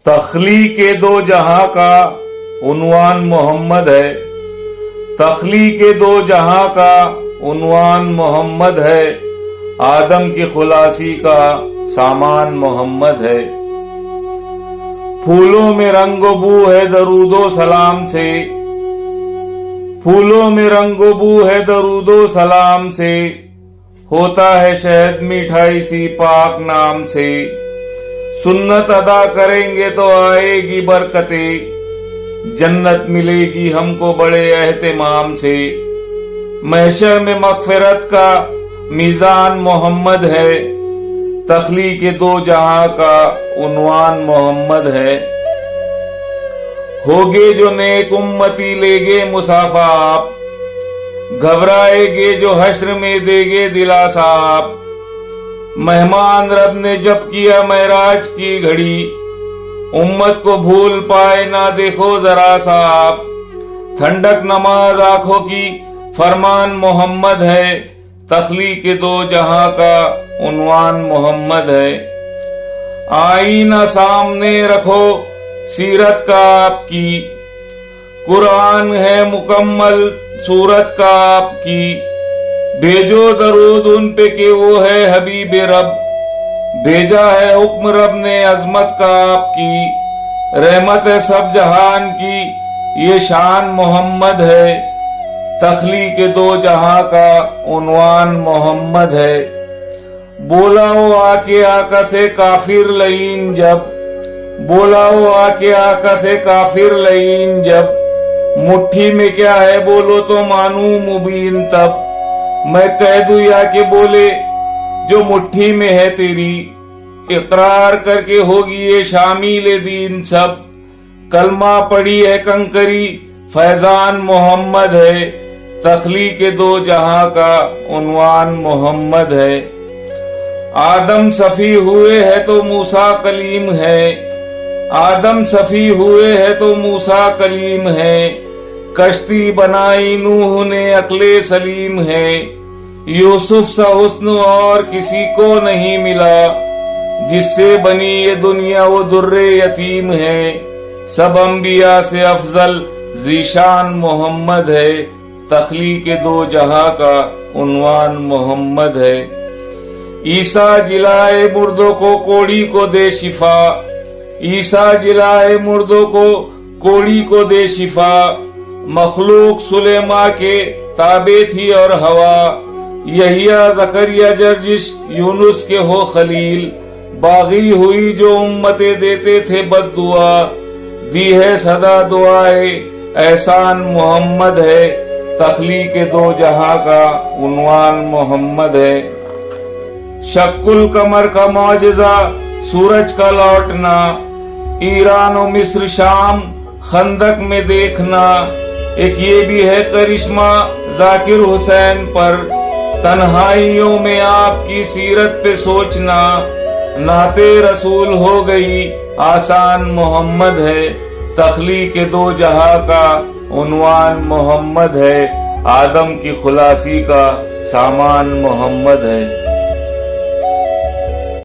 तख्लीक दो जहां का उन्वान मोहम्मद है। तख्लीक दो जहां का उन्वान मोहम्मद है। आदम की खुलासी का सामान मोहम्मद है। फूलों में रंगो बू है दरूदो सलाम से। फूलों में रंगो बू है दरूदो सलाम से। होता है शहद मिठाई सी पाक नाम से। सुन्नत अदा करेंगे तो आएगी बरकतें। जन्नत मिलेगी हमको बड़े एहतिमाम से। महशर में मगफिरत का मीज़ान मोहम्मद है। तख्लीक दो जहां का उन्वान मोहम्मद है। होगे जो नेक उम्मती लेगे मुसाफा आप। घबराएगे जो हश्र में देगे दिलासा आप। मेहमान रब ने जब किया महराज की घड़ी। उम्मत को भूल पाए ना देखो जरा सा आप। ठंडक नमाज आंखों की फरमान मोहम्मद है। तख्लीक दो जहां का उन्वान मोहम्मद है। आईना सामने रखो सीरत का आपकी। कुरान है मुकम्मल सूरत का आपकी। भेजो दरूद उन पे कि वो है हबीब रब। भेजा है हुक्म रब ने अजमत का आपकी। रहमत है सब जहान की ये शान मोहम्मद है। तख्लीक दो जहां का उन्वान मोहम्मद है। बोला वो आके आका से काफिर लईन जब। बोला वो आके आका से काफिर लईन जब। मुट्ठी में क्या है बोलो तो मानू मुबीन तब। मैं कह दूं या कि बोले जो मुट्ठी में है तेरी। इकरार करके होगी ये शामिल दीन सब। कलमा पड़ी है कंकरी फैजान मोहम्मद है। तख्लीक दो जहां का उन्वान मोहम्मद है। आदम सफी हुए है तो मूसा कलीम है। आदम सफी हुए है तो मूसा कलीम है। कश्ती बनाई नूह ने अक्ले सलीम है। यूसुफ सा हुस्न और किसी को नहीं मिला। जिससे बनी ये दुनिया वो दुर्रे यतीम है। सब अंबिया से अफजल जीशान मोहम्मद है। तख्लीक दो जहां का उन्वान मोहम्मद है। ईसा जिलाए मुर्दों को कोड़ी को दे शिफा। ईसा जिलाए मुर्दों को कोड़ी को दे शिफा। मखलूक सुलेमा के ताबे थी और हवा। यहिया जकरिया जर्जिश यूनुस के हो खलील। बागी हुई जो उम्मतें देते थे बद्दुआ। दी है सदा दुआए एहसान मोहम्मद है। तख्लीक दो जहां का उन्वान मोहम्मद है। शक्कुल कमर का मौजज़ा सूरज का लौटना। ईरान और मिस्र शाम खंदक में देखना। एक ये भी है करिश्मा जाकिर हुसैन पर। तन्हाइयों में आपकी सीरत पे सोचना। नाते रसूल हो गई आसान मोहम्मद है। तख्लीक दो जहां का उन्वान मोहम्मद है। आदम की खुलासी का सामान मोहम्मद है।